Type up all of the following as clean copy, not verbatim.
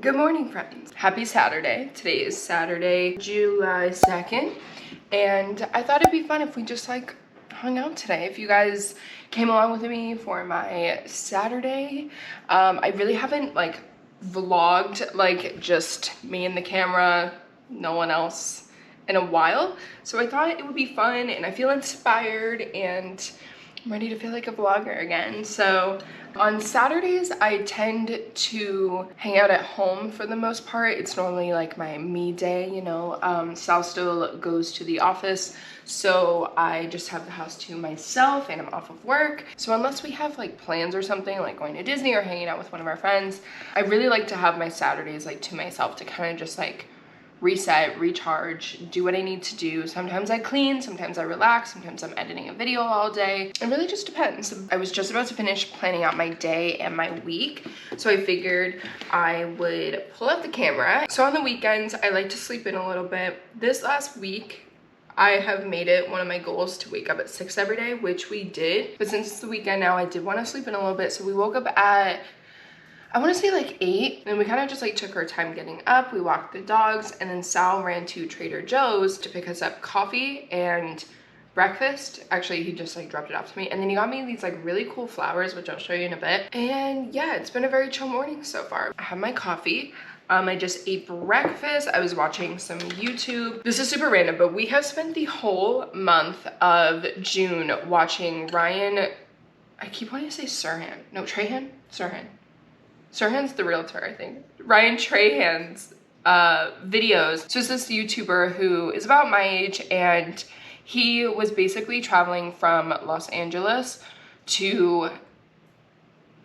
Good morning, friends. Happy Saturday. Today is Saturday, July 2nd, and I thought it'd be fun if we just like hung out today. If you guys came along with me for my Saturday, I really haven't like vlogged like just me and the camera, no one else in a while. So I thought it would be fun, and I feel inspired and I'm ready to feel like a vlogger again. So on Saturdays, I tend to hang out at home for the most part. It's normally like my me day, you know. Sal still goes to the office, so I just have the house to myself and I'm off of work. So unless we have like plans or something, like going to Disney or hanging out with one of our friends, I really like to have my Saturdays like to myself to kind of just like reset, recharge, do what I need to do. Sometimes I clean, sometimes I relax, sometimes I'm editing a video all day. It really just depends. I was just about to finish planning out my day and my week, so I figured I would pull out the camera. So on the weekends, I like to sleep in a little bit. This last week, I have made it one of my goals to wake up at 6 every day, which we did. But since it's the weekend now, I did want to sleep in a little bit, so we woke up at I want to say like 8, and we kind of just like took our time getting up. We walked the dogs, and then Sal ran to Trader Joe's to pick us up coffee and breakfast. Actually, he just like dropped it off to me, and then he got me these like really cool flowers, which I'll show you in a bit. And yeah, it's been a very chill morning so far. I have my coffee. I just ate breakfast. I was watching some YouTube. This is super random, but we have spent the whole month of June watching Ryan, I keep wanting to say Sirhan. No, Trahan? Sirhan. Sirhan's the realtor, I think. Ryan Trahan's videos. So it's this YouTuber who is about my age, and he was basically traveling from Los Angeles to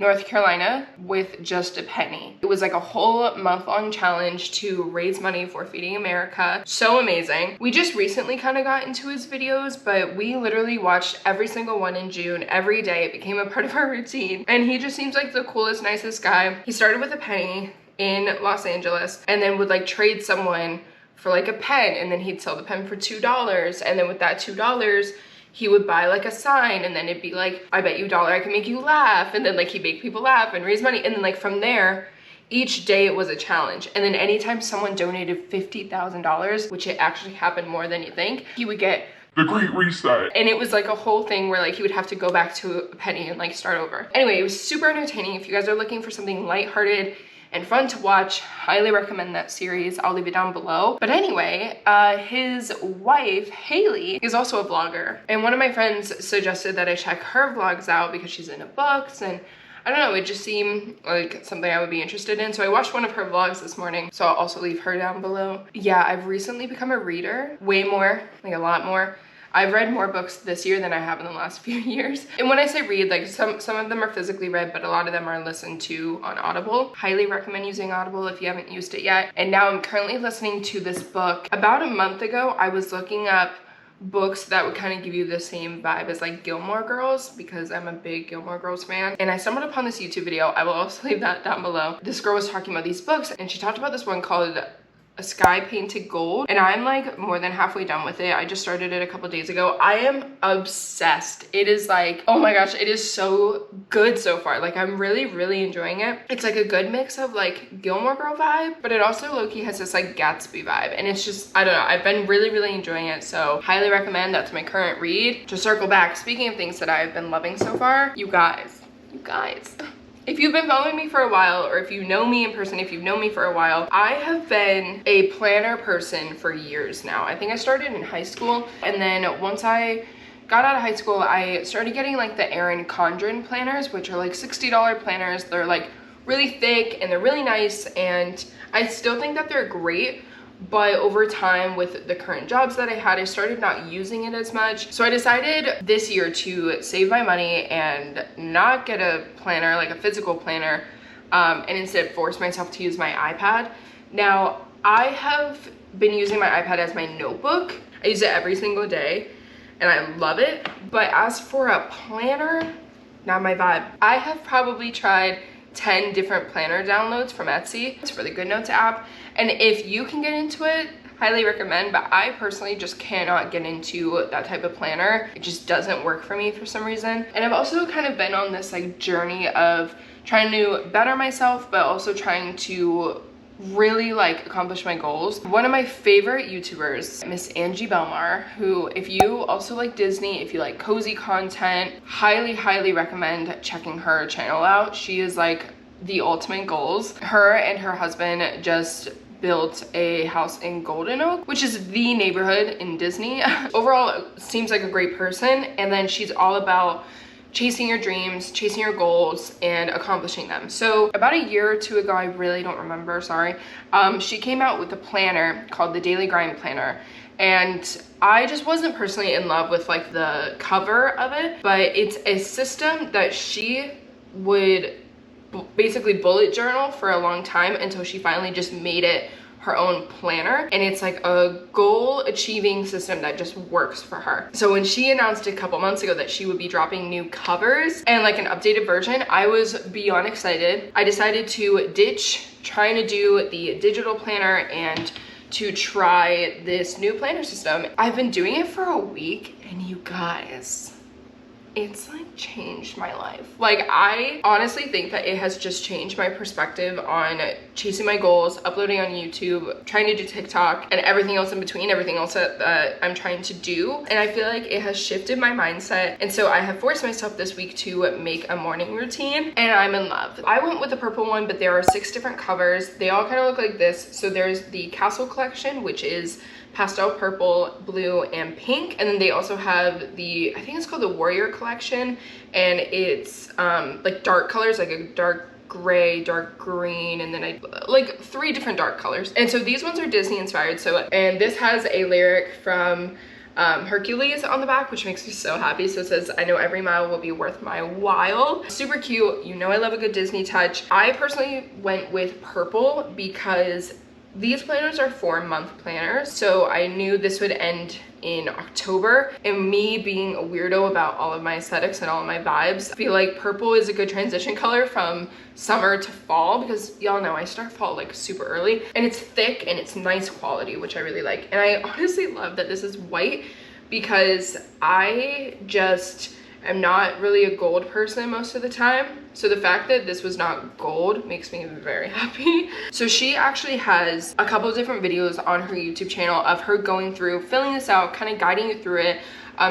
North Carolina with just a penny. It was like a whole month-long challenge to raise money for Feeding America. So amazing. We just recently kind of got into his videos, but we literally watched every single one in June, every day. It became a part of our routine, and he just seems like the coolest, nicest guy. He started with a penny in Los Angeles and then would like trade someone for like a pen, and then he'd sell the pen for $2, and then with that $2, he would buy like a sign, and then it'd be like, I bet you $1 I can make you laugh. And then like he'd make people laugh and raise money. And then like from there, each day it was a challenge. And then anytime someone donated $50,000, which it actually happened more than you think, he would get the Great Reset. And it was like a whole thing where like he would have to go back to a penny and like start over. Anyway, it was super entertaining. If you guys are looking for something lighthearted and fun to watch, highly recommend that series. I'll leave it down below. But anyway, his wife, Haley, is also a vlogger. And one of my friends suggested that I check her vlogs out because she's into books, and I don't know, it just seemed like something I would be interested in. So I watched one of her vlogs this morning, so I'll also leave her down below. Yeah, I've recently become a reader, way more, like a lot more. I've read more books this year than I have in the last few years. And when I say read, like some of them are physically read, but a lot of them are listened to on Audible. Highly recommend using Audible if you haven't used it yet. And now I'm currently listening to this book. About a month ago, I was looking up books that would kind of give you the same vibe as like Gilmore Girls, because I'm a big Gilmore Girls fan. And I stumbled upon this YouTube video. I will also leave that down below. This girl was talking about these books, and she talked about this one called A Sky Painted Gold, and I'm like more than halfway done with it. I just started it a couple days ago. I am obsessed. It is like, oh my gosh, it is so good so far. Like I'm really enjoying it. It's like a good mix of like Gilmore Girl vibe, but it also low-key has this like Gatsby vibe, and it's just, I don't know, I've been really enjoying it, so highly recommend. That's my current read. To circle back, speaking of things that I've been loving so far, you guys. If you've been following me for a while, or if you know me in person, if you've known me for a while, I have been a planner person for years now. I think I started in high school, and then once I got out of high school, I started getting like the Erin Condren planners, which are like $60 planners. They're like really thick and they're really nice, and I still think that they're great. But over time, with the current jobs that I had, I started not using it as much. So I decided this year to save my money and not get a planner, like a physical planner, and instead force myself to use my iPad. Now, I have been using my iPad as my notebook. I use it every single day, and I love it. But as for a planner, not my vibe. I have probably tried 10 different planner downloads from Etsy. It's for the GoodNotes app, and if you can get into it, highly recommend. But I personally just cannot get into that type of planner. It just doesn't work for me for some reason. And I've also kind of been on this like journey of trying to better myself, but also trying to really like accomplish my goals. One of my favorite YouTubers, Miss Angie, who, if you also like Disney, if you like cozy content, highly recommend checking her channel out. She is like the ultimate goals. Her and her husband just built a house in Golden Oak, which is the neighborhood in Disney. Overall, seems like a great person. And then she's all about chasing your dreams, chasing your goals, and accomplishing them. So about a year or two ago, I really don't remember, sorry, she came out with a planner called the Daily Grind Planner. And I just wasn't personally in love with like the cover of it, but it's a system that she would basically bullet journal for a long time until she finally just made it her own planner. And it's like a goal achieving system that just works for her. So when she announced a couple months ago that she would be dropping new covers and like an updated version, I was beyond excited. I decided to ditch trying to do the digital planner and to try this new planner system. I've been doing it for a week, and you guys, it's like changed my life. Like, I honestly think that it has just changed my perspective on chasing my goals, uploading on YouTube, trying to do TikTok, and everything else in between, everything else that I'm trying to do. And I feel like it has shifted my mindset. And so I have forced myself this week to make a morning routine, and I'm in love. I went with the purple one, but there are 6 different covers. They all kind of look like this. So there's the Castle collection, which is pastel purple, blue, and pink. And then they also have the, I think it's called the Warrior collection, and it's like dark colors, like a dark gray, dark green, and then like 3 different dark colors. And so these ones are Disney inspired. So, and this has a lyric from Hercules on the back, which makes me so happy. So it says, "I know every mile will be worth my while." Super cute. You know I love a good Disney touch. I personally went with purple because these planners are 4-month planners, so I knew this would end in October, and me being a weirdo about all of my aesthetics and all of my vibes, I feel like purple is a good transition color from summer to fall, because y'all know I start fall like super early, and it's thick and it's nice quality, which I really like. And I honestly love that this is white, because I just am not really a gold person most of the time. So the fact that this was not gold makes me very happy. So she actually has a couple of different videos on her YouTube channel of her going through, filling this out, kind of guiding you through it.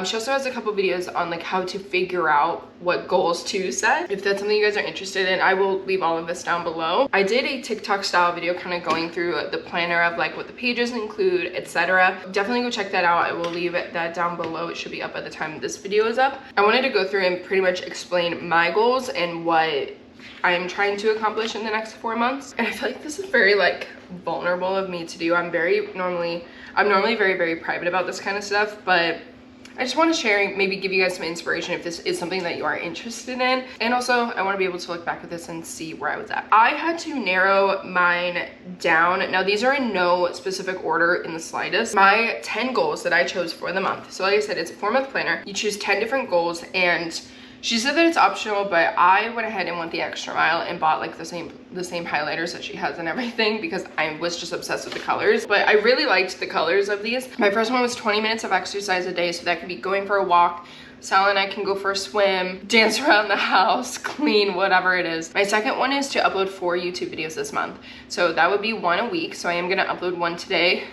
She also has a couple videos on like how to figure out what goals to set. If that's something you guys are interested in, I will leave all of this down below. I did a TikTok style video kind of going through the planner of like what the pages include, etc. Definitely go check that out. I will leave that down below. It should be up by the time this video is up. I wanted to go through and pretty much explain my goals and what I am trying to accomplish in the next 4 months. And I feel like this is very like vulnerable of me to do. I'm normally very private about this kind of stuff, but I just want to share, maybe give you guys some inspiration if this is something that you are interested in. And also, I want to be able to look back at this and see where I was at. I had to narrow mine down. Now, these are in no specific order in the slightest. My 10 goals that I chose for the month. So like I said, it's a 4-month planner. You choose 10 different goals, and she said that it's optional, but I went ahead and went the extra mile and bought like the same highlighters that she has and everything, because I was just obsessed with the colors. But I really liked the colors of these. My first one was 20 minutes of exercise a day, so that could be going for a walk. Sal and I can go for a swim, dance around the house, clean, whatever it is. My second one is to upload 4 YouTube videos this month. So that would be 1 a week. So I am gonna upload 1 today.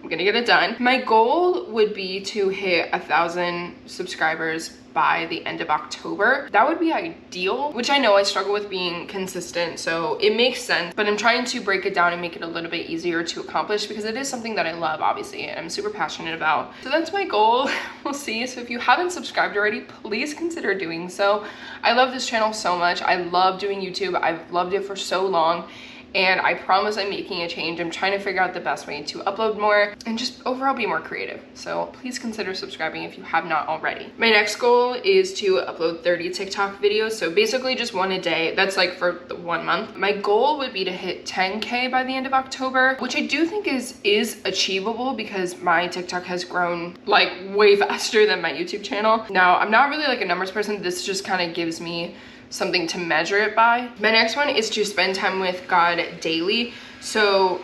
I'm gonna get it done. My goal would be to hit 1,000 subscribers by the end of October. That would be ideal, which I know I struggle with being consistent, so it makes sense, but I'm trying to break it down and make it a little bit easier to accomplish, because it is something that I love, obviously, and I'm super passionate about. So that's my goal. We'll see. So if you haven't subscribed already, please consider doing so. I love this channel so much. I love doing YouTube. I've loved it for so long, and I promise I'm making a change. I'm trying to figure out the best way to upload more and just overall be more creative. So please consider subscribing if you have not already. My next goal is to upload 30 TikTok videos. So basically just 1 a day. That's like for the 1 month. My goal would be to hit 10K by the end of October, which I do think is achievable, because my TikTok has grown like way faster than my YouTube channel. Now, I'm not really like a numbers person. This just kind of gives me something to measure it by. My next one is to spend time with God daily. So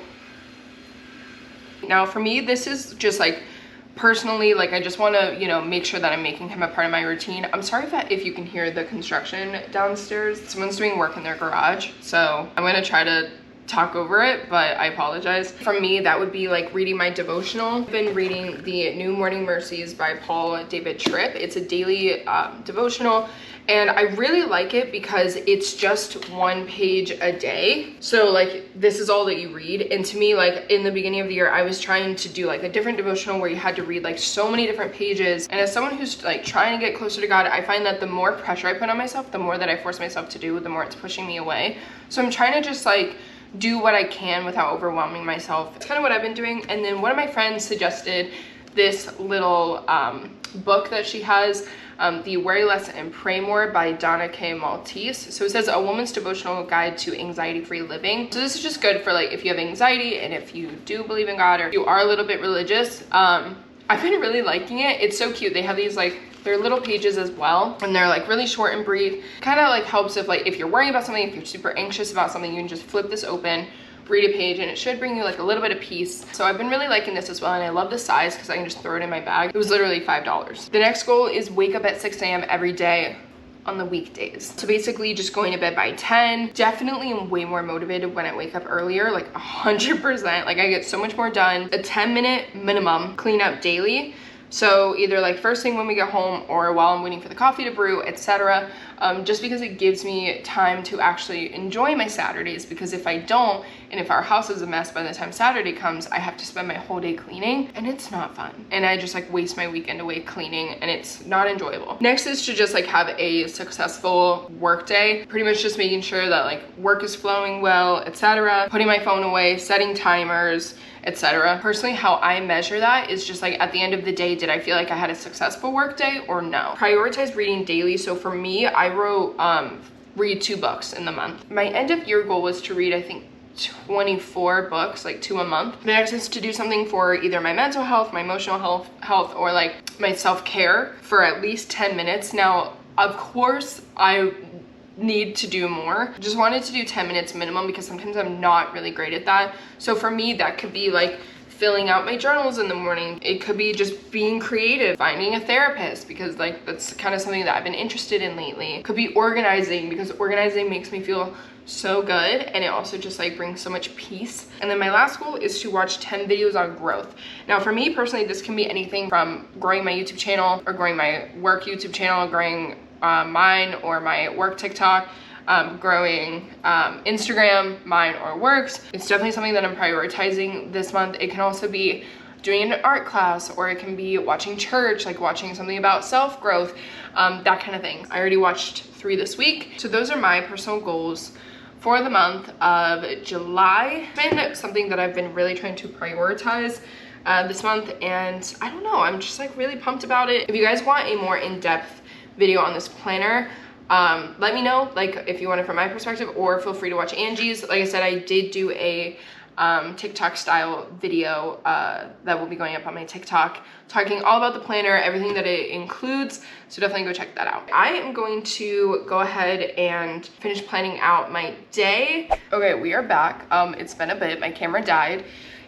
now for me, this is just like personally, like I just want to, you know, make sure that I'm making him a part of my routine. I'm sorry if you can hear the construction downstairs. Someone's doing work in their garage, so I'm gonna try to talk over it, but I apologize. For me, that would be like reading my devotional. I've been reading the New Morning Mercies by Paul David Tripp. It's a daily devotional, and I really like it because it's just 1 page a day. So like this is all that you read. And to me, like in the beginning of the year, I was trying to do like a different devotional where you had to read like so many different pages. And as someone who's like trying to get closer to God, I find that the more pressure I put on myself, the more that I force myself to do, the more it's pushing me away. So I'm trying to just like do what I can without overwhelming myself. It's kind of what I've been doing. And then one of my friends suggested this little book that she has, the Worry Less and Pray More by Donna K. Maltese. So it says A Woman's Devotional Guide to Anxiety-Free Living. So this is just good for like if you have anxiety and if you do believe in God or if you are a little bit religious. I've been really liking it. It's so cute. They have these like, they're little pages as well, and they're like really short and brief. Kind of like helps if you're worrying about something, if you're super anxious about something, you can just flip this open, read a page, and it should bring you like a little bit of peace. So I've been really liking this as well, and I love the size because I can just throw it in my bag. It was literally $5. The next goal is wake up at 6 a.m. every day on the weekdays. So basically just going to bed by 10. Definitely am way more motivated when I wake up earlier, like 100%. Like I get so much more done. A 10-minute minimum cleanup daily. So either like first thing when we get home or while I'm waiting for the coffee to brew, etc. Just because it gives me time to actually enjoy my Saturdays, because if I don't, and if our house is a mess by the time Saturday comes, I have to spend my whole day cleaning, and it's not fun. And I just like waste my weekend away cleaning, and it's not enjoyable. Next is to just like have a successful work day. Pretty much just making sure that like work is flowing well, etc. Putting my phone away, setting timers, etc. Personally, how I measure that is just like at the end of the day, did I feel like I had a successful work day or no? Prioritize reading daily. So for me, I wrote read 2 books in the month. My end of year goal was to read, I think, 24 books, like 2 a month. The next is to do something for either my mental health, my emotional health, or like my self-care for at least 10 minutes. Now, of course, I need to do more. Just wanted to do 10 minutes minimum because sometimes I'm not really great at that. So for me, that could be like filling out my journals in the morning. It could be just being creative, finding a therapist, because like that's kind of something that I've been interested in lately. It could be organizing, because organizing makes me feel so good, and it also just like brings so much peace. And then my last goal is to watch 10 videos on growth. Now for me personally, this can be anything from growing my YouTube channel or growing my work YouTube channel, growing mine or my work TikTok, growing Instagram, mine or works. It's definitely something that I'm prioritizing this month. It can also be doing an art class, or it can be watching church, like watching something about self-growth, that kind of thing. I already watched 3 this week. So those are my personal goals for the month of July. It's been something that I've been really trying to prioritize this month, and I don't know, I'm just like really pumped about it. If you guys want a more in-depth video on this planner, let me know, like if you want it from my perspective, or feel free to watch Angie's. Like I said, I did do a TikTok style video that will be going up on my TikTok, talking all about the planner, everything that it includes. So definitely go check that out. I am going to go ahead and finish planning out my day. Okay, we are back. It's been a bit. My camera died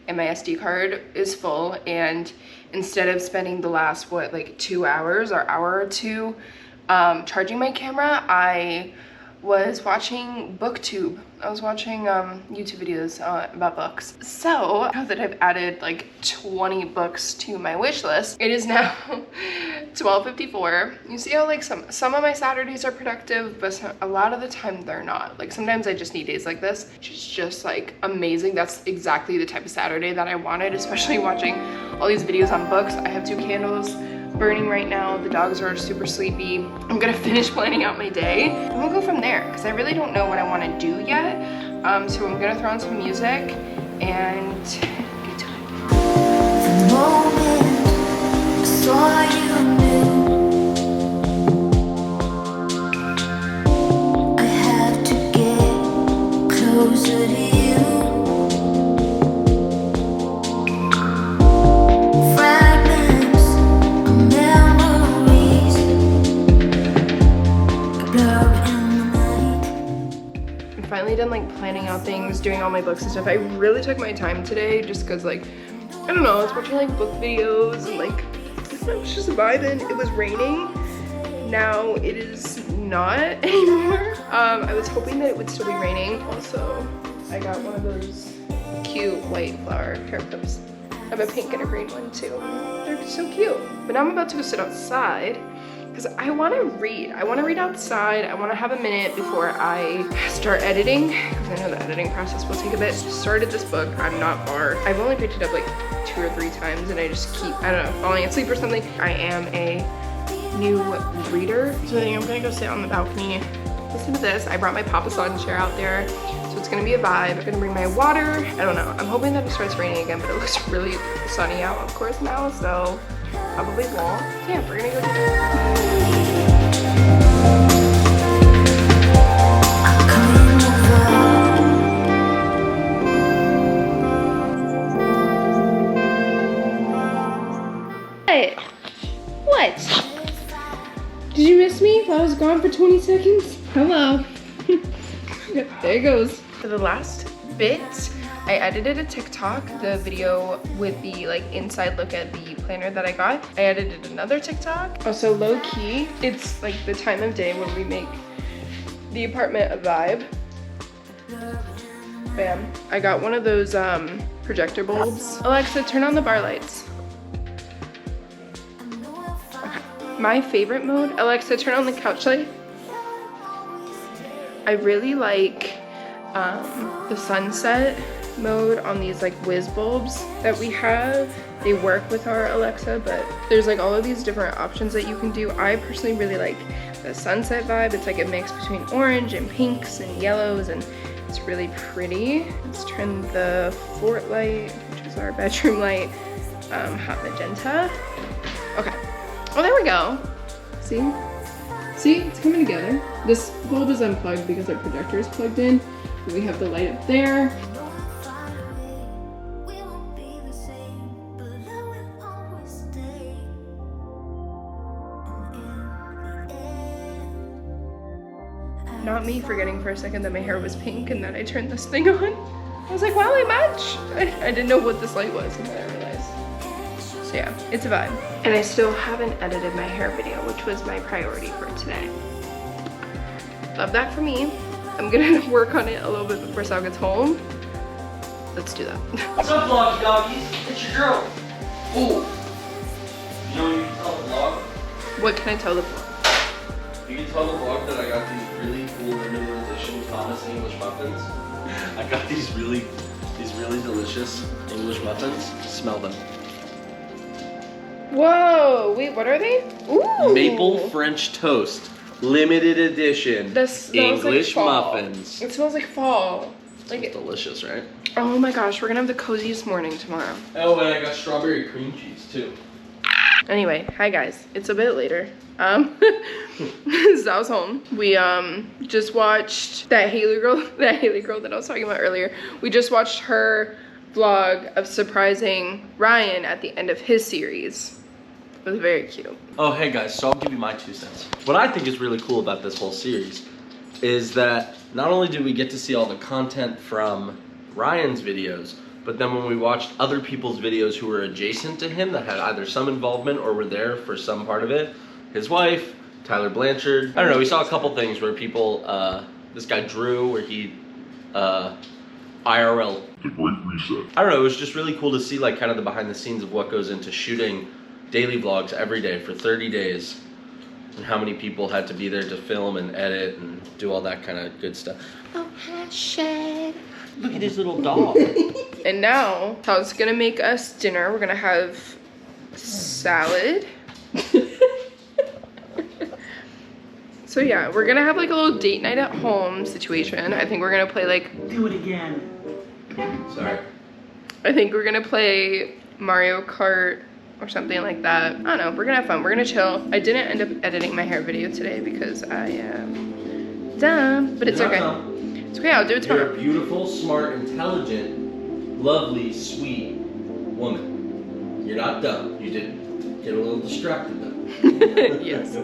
and my SD card is full, and instead of spending the last like 2 hours or hour or two charging my camera, I was watching BookTube. I was watching YouTube videos about books. So now that I've added like 20 books to my wish list, it is now 12:54. You see how like some of my Saturdays are productive, but a lot of the time they're not. Like sometimes I just need days like this, which is just like amazing. That's exactly the type of Saturday that I wanted, especially watching all these videos on books. I have 2 candles burning right now. The dogs are super sleepy. I'm gonna finish planning out my day and we'll go from there, because I really don't know what I want to do yet. So I'm gonna throw on some music and get to it. The moment I saw you, I have to get closer to you. Finally done like planning out things, doing all my books and stuff. I really took my time today just because like, I don't know, I was watching like book videos and like, I was just vibing. It was raining. Now it is not anymore. I was hoping that it would still be raining. Also, I got one of those cute white flower hair clips. I have a pink and a green one too. They're so cute. But now I'm about to go sit outside because I want to read. I want to read outside. I want to have a minute before I start editing because I know the editing process will take a bit. Started this book. I'm not far. I've only picked it up like 2 or 3 times and I just keep, I don't know, falling asleep or something. I am a new reader. So I think I'm gonna go sit on the balcony, listen to this. I brought my Papasan chair out there. So it's gonna be a vibe. I'm gonna bring my water. I don't know. I'm hoping that it starts raining again, but it looks really sunny out, of course, now. So probably won't. Yeah, we're gonna go do that. What? Did you miss me while I was gone for 20 seconds? Hello. Yep, there it goes. For the last bit, I edited a TikTok, the video with the like inside look at the planner that I got. I edited another TikTok. Also low key, it's like the time of day when we make the apartment a vibe. Bam. I got one of those projector bulbs. Alexa, turn on the bar lights. My favorite mode, Alexa, turn on the couch light. I really like the sunset mode on these like whiz bulbs that we have. They work with our Alexa, but there's like all of these different options that you can do. I personally really like the sunset vibe. It's like a mix between orange and pinks and yellows, and it's really pretty. Let's turn the fort light, which is our bedroom light, hot magenta. Okay. Oh, there we go. See? See, it's coming together. This bulb is unplugged because our projector is plugged in. We have the light up there. Not me forgetting for a second that my hair was pink and then I turned this thing on. I was like, wow, I match. I didn't know what this light was and then I realized. So yeah, it's a vibe. And I still haven't edited my hair video, which was my priority for today. Love that for me. I'm gonna work on it a little bit before Sal gets home. Let's do that. What's up, vloggy doggies? It's your girl. Ooh. You know what you can tell the vlog? What can I tell the vlog? You can tell the vlog that I got these really cool limited edition Thomas English muffins. I got these really delicious English muffins. Smell them. Whoa, wait, what are they? Ooh. Maple French toast. Limited edition English like muffins. It smells like fall. Like it's delicious, right? Oh my gosh, we're gonna have the coziest morning tomorrow. Oh, and I got strawberry cream cheese too. Anyway, hi guys. It's a bit later. Zal's home. We just watched that Haley girl that I was talking about earlier. We just watched her vlog of surprising Ryan at the end of his series. It was very cute. Oh, hey guys, so I'll give you my 2 cents. What I think is really cool about this whole series is that not only did we get to see all the content from Ryan's videos, but then when we watched other people's videos who were adjacent to him that had either some involvement or were there for some part of it, his wife, Tyler Blanchard. I don't know, we saw a couple things where people, this guy Drew, where he, IRL. The Great Reset. I don't know, it was just really cool to see like kind of the behind the scenes of what goes into shooting daily vlogs every day for 30 days and how many people had to be there to film and edit and do all that kind of good stuff. Oh, Hashtag. Look at his little dog. And now, Tal's gonna make us dinner. We're gonna have salad. So yeah, we're gonna have like a little date night at home situation. I think we're gonna play like... Do it again. Sorry. I think we're gonna play Mario Kart or something like that. I don't know, we're gonna have fun, we're gonna chill. I didn't end up editing my hair video today because I am dumb, but it's okay. It's okay, I'll do it tomorrow. You're a beautiful, smart, intelligent, lovely, sweet woman. You're not dumb. You did get a little distracted though. Yes.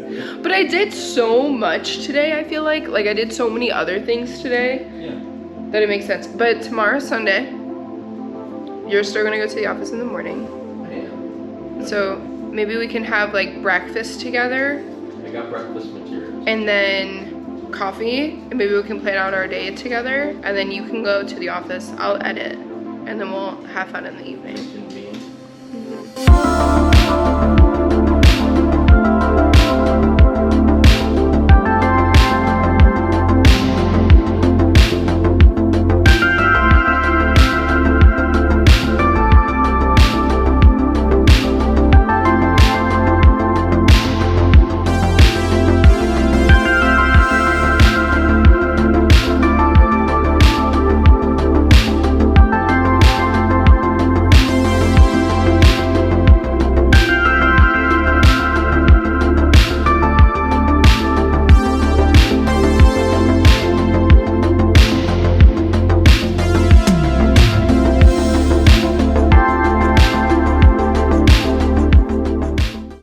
But I did so much today, I feel like. Like I did so many other things today. Yeah. That it makes sense. But tomorrow's Sunday. You're still gonna go to the office in the morning. I am. So maybe we can have like breakfast together. I got breakfast materials. And then coffee and maybe we can plan out our day together, and then you can go to the office, I'll edit, and then we'll have fun in the evening.